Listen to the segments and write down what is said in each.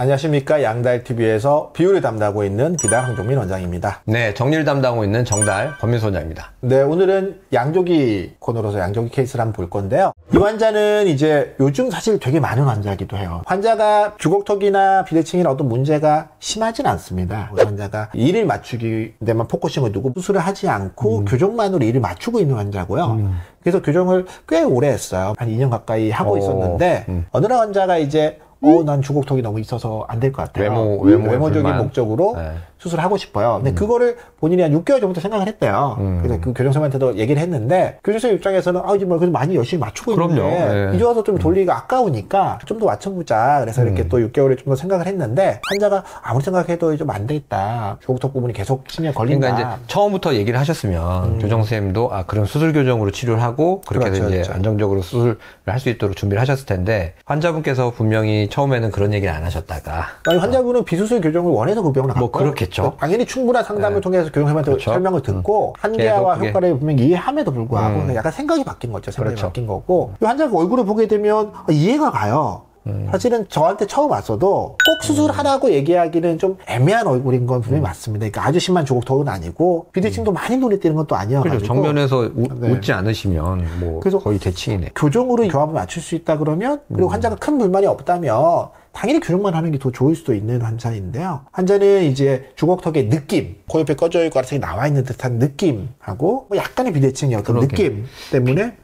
안녕하십니까. 양달TV에서 비율을 담당하고 있는 비달 황종민 원장입니다. 네, 정리를 담당하고 있는 정달 권민수 원장입니다. 네, 오늘은 양조기 코너로서 양조기 케이스를 한번 볼 건데요. 이 환자는 이제 요즘 사실 되게 많은 환자이기도 해요. 환자가 주걱턱이나 비대칭이나 어떤 문제가 심하진 않습니다. 환자가 일을 맞추기 데만 포커싱을 두고 수술을 하지 않고 교정만으로 일을 맞추고 있는 환자고요. 그래서 교정을 꽤 오래 했어요. 한 2년 가까이 하고 있었는데 어느 날 환자가 이제 난 주걱턱이 너무 있어서 안 될 것 같아요. 외모적인 목적으로 네. 수술을 하고 싶어요. 근데 그거를 본인이 한 6개월 전부터 생각을 했대요. 그래서 그 교정선생님한테도 얘기를 했는데, 교정선생님 입장에서는, 이제 뭐, 그래도 많이 열심히 맞추고 있는데, 네. 이제 와서 좀 돌리기가 아까우니까 좀 더 맞춰보자. 그래서 이렇게 또 6개월을 좀 더 생각을 했는데, 환자가 아무리 생각해도 좀 안 되겠다. 주걱턱 부분이 계속 심리에 걸린다. 그러니까 이제 처음부터 얘기를 하셨으면, 교정선생님도, 그런 수술 교정으로 치료를 하고, 그렇게 해서 이제 그렇죠. 안정적으로 수술을 할 수 있도록 준비를 하셨을 텐데, 환자분께서 분명히 처음에는 그런 얘기를 안 하셨다가. 아니, 환자분은 비수술 교정을 원해서 그 병원을 갔고, 뭐 그렇겠죠. 당연히 충분한 상담을 네. 통해서 교정선생님한테 그렇죠. 설명을 듣고 한계와 그게... 효과를 분명히 이해함에도 불구하고 약간 생각이 바뀐 거죠. 생각이 그렇죠. 바뀐 거고, 이 환자가 얼굴을 보게 되면 이해가 가요. 사실은 저한테 처음 왔어도 꼭 수술하라고 얘기하기는 좀 애매한 얼굴인 건 분명히 맞습니다. 그러니까 아주 심한 주걱턱은 아니고 비대칭도 많이 눈에 띄는 것도 아니어가지고. 그렇죠. 정면에서 네. 웃지 않으시면 뭐 그래서 거의 대칭이네. 교정으로 교합을 맞출 수 있다 그러면, 그리고 환자가 큰 불만이 없다면 당연히 교정만 하는 게 더 좋을 수도 있는 환자인데요. 환자는 이제 주걱턱의 느낌, 코 옆에 꺼져 있고 아래턱이 나와 있는 듯한 느낌하고 뭐 약간의 비대칭의 어떤 느낌 때문에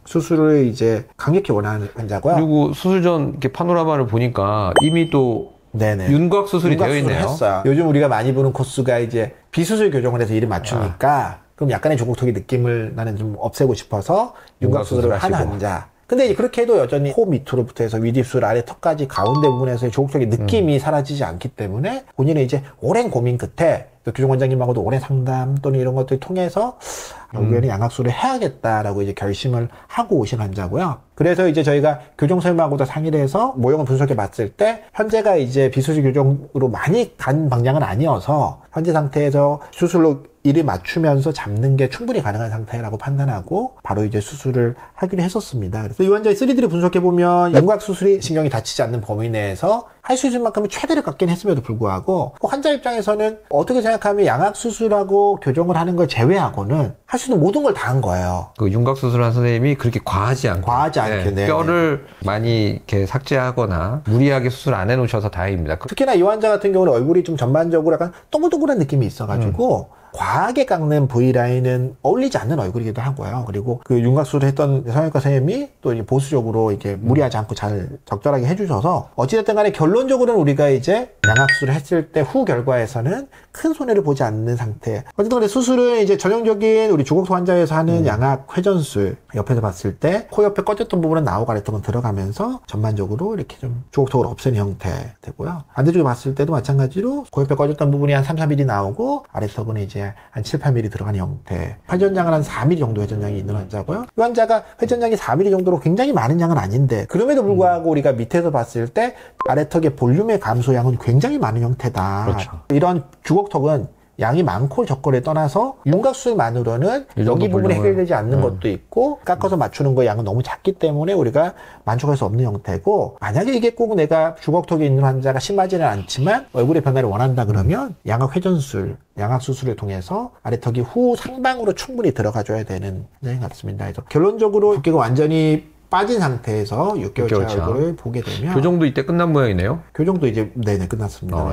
수술을 이제 강력히 원하는 환자고요. 그리고 수술 전 이렇게 파노라마를 보니까 이미 또 네네. 윤곽 수술이 되어 있네요. 했어요. 요즘 우리가 많이 보는 코스가 이제 비수술 교정을 해서 일을 맞추니까 그럼 약간의 주걱턱의 느낌을 나는 좀 없애고 싶어서 윤곽 수술을 한 환자. 근데 이제 그렇게 해도 여전히 코 밑으로부터 해서 윗입술 아래 턱까지 가운데 부분에서의 주걱턱의 느낌이 사라지지 않기 때문에 본인은 이제 오랜 고민 끝에 또 교정원장님하고도 오랜 상담 또는 이런 것들을 통해서 결국에는 양악수술을 해야겠다라고 이제 결심을 하고 오신 환자고요. 그래서 이제 저희가 교정선생님하고도 상의를 해서 모형을 분석해 봤을 때 현재가 이제 비수술 교정으로 많이 간 방향은 아니어서 현재 상태에서 수술로 일을 맞추면서 잡는 게 충분히 가능한 상태라고 판단하고 바로 이제 수술을 하기로 했었습니다. 그래서 이 환자의 3D를 분석해 보면 윤곽 수술이 신경이 다치지 않는 범위 내에서 할 수 있을 만큼은 최대를 갖긴 했음에도 불구하고 환자 입장에서는 어떻게 생각하면 양악 수술하고 교정을 하는 걸 제외하고는 할 수 있는 모든 걸 다 한 거예요. 그 윤곽 수술한 선생님이 그렇게 과하지 않게 네. 뼈를 많이 이렇게 삭제하거나 무리하게 수술 안 해놓으셔서 다행입니다. 특히나 이 환자 같은 경우는 얼굴이 좀 전반적으로 약간 동글동글한 느낌이 있어가지고 과하게 깎는 V라인은 어울리지 않는 얼굴이기도 하고요. 그리고 그 윤곽수술을 했던 성형외과 선생님이 또 이제 보수적으로 이렇게 무리하지 않고 잘 적절하게 해주셔서 어찌됐든 간에 결론적으로는 우리가 이제 양악수술을 했을 때 후 결과에서는 큰 손해를 보지 않는 상태. 어쨌든 간에 수술은 이제 전형적인 우리 주걱턱 환자에서 하는 양악 회전술, 옆에서 봤을 때 코 옆에 꺼졌던 부분은 나오고 아래턱은 들어가면서 전반적으로 이렇게 좀 주걱턱을 없애는 형태 되고요. 반대쪽에 봤을 때도 마찬가지로 코 옆에 꺼졌던 부분이 한 3-4mm 나오고 아래턱은 이제 한 7-8mm 들어가는 형태. 회전량은 한 4mm 정도 회전량이 있는 환자고요. 이 환자가 회전량이 4mm 정도로 굉장히 많은 양은 아닌데 그럼에도 불구하고 우리가 밑에서 봤을 때 아래턱의 볼륨의 감소량은 굉장히 많은 형태다. 그렇죠. 이런 주걱턱은 양이 많고 적고를 떠나서 윤곽수술만으로는 여기 부분이 해결되지 않는 것도 있고 깎아서 맞추는 거 양은 너무 작기 때문에 우리가 만족할 수 없는 형태고, 만약에 이게 꼭 내가 주걱턱에 있는 환자가 심하지는 않지만 얼굴의 변화를 원한다 그러면 양악 회전술, 양악 수술을 통해서 아래턱이 후 상방으로 충분히 들어가줘야 되는 현상인 것 같습니다. 그래서 결론적으로 두께가 완전히 빠진 상태에서 6개월차 얼굴을 보게 되면 교정도 이때 끝난 모양이네요. 교정도 이제 네네 끝났습니다.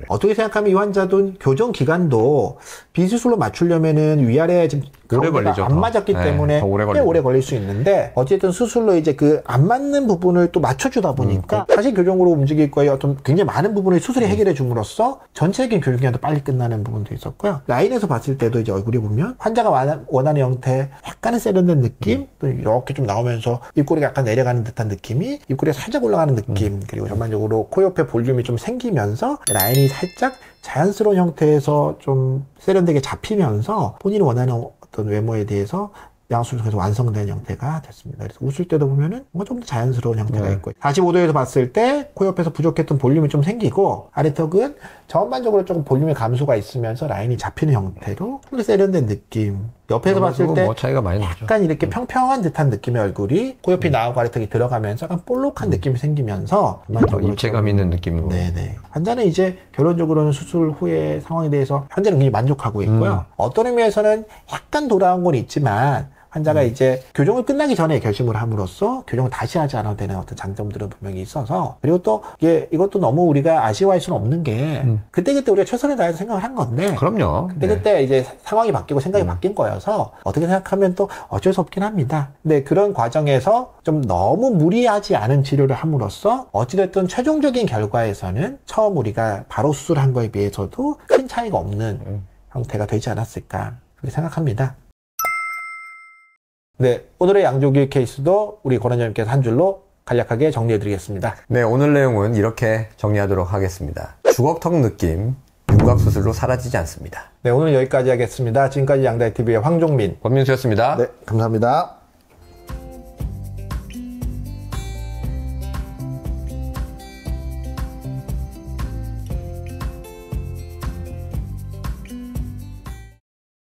어떻게 생각하면 이 환자도 교정 기간도 비수술로 맞추려면은 위아래 지금 오래 걸리죠. 안 맞았기 때문에 꽤 오래 걸릴 수 있는데 어쨌든 수술로 이제 그 안 맞는 부분을 또 맞춰주다 보니까 사실 교정으로 움직일 거에 어떤 굉장히 많은 부분을 수술이 해결해 줌으로써 전체적인 교정 기간도 빨리 끝나는 부분도 있었고요. 라인에서 봤을 때도 이제 얼굴이 보면 환자가 원하는 형태 약간은 세련된 느낌 또 이렇게 좀 나오면서 입꼬리가 약간 내려가는 듯한 느낌이 입꼬리가 살짝 올라가는 느낌 그리고 전반적으로 코 옆에 볼륨이 좀 생기면서 라인이 살짝 자연스러운 형태에서 좀 세련되게 잡히면서 본인이 원하는 어떤 외모에 대해서 양수술에서 완성된 형태가 됐습니다. 그래서 웃을 때도 보면은 뭔가 좀 더 자연스러운 형태가 있고 45도에서 봤을 때 코 옆에서 부족했던 볼륨이 좀 생기고 아래턱은 전반적으로 조금 볼륨의 감소가 있으면서 라인이 잡히는 형태로 좀 더 세련된 느낌 옆에서 봤을 때 뭐 차이가 많이 나죠. 약간 이렇게 평평한 듯한 느낌의 얼굴이 코옆이 나오고 아래턱이 들어가면서 약간 볼록한 느낌이 생기면서 입체감 있는 느낌으로. 네네. 환자는 이제 결론적으로는 수술 후의 상황에 대해서 현재는 굉장히 만족하고 있고요. 어떤 의미에서는 약간 돌아온 건 있지만 환자가 이제 교정을 끝나기 전에 결심을 함으로써 교정을 다시 하지 않아도 되는 어떤 장점들은 분명히 있어서, 그리고 또 이것도 너무 우리가 아쉬워할 수는 없는 게 그때그때 우리가 최선을 다해서 생각을 한 건데 그럼요. 그때 이제 상황이 바뀌고 생각이 바뀐 거여서 어떻게 생각하면 또 어쩔 수 없긴 합니다. 근데 그런 과정에서 좀 너무 무리하지 않은 치료를 함으로써 어찌됐든 최종적인 결과에서는 처음 우리가 바로 수술한 거에 비해서도 큰 차이가 없는 형태가 되지 않았을까 그렇게 생각합니다. 네, 오늘의 양조기 케이스도 우리 권 원장님께서 한 줄로 간략하게 정리해드리겠습니다. 네, 오늘 내용은 이렇게 정리하도록 하겠습니다. 주걱턱 느낌, 윤곽수술로 사라지지 않습니다. 네, 오늘 여기까지 하겠습니다. 지금까지 양다이TV의 황종민, 권민수였습니다. 네, 감사합니다.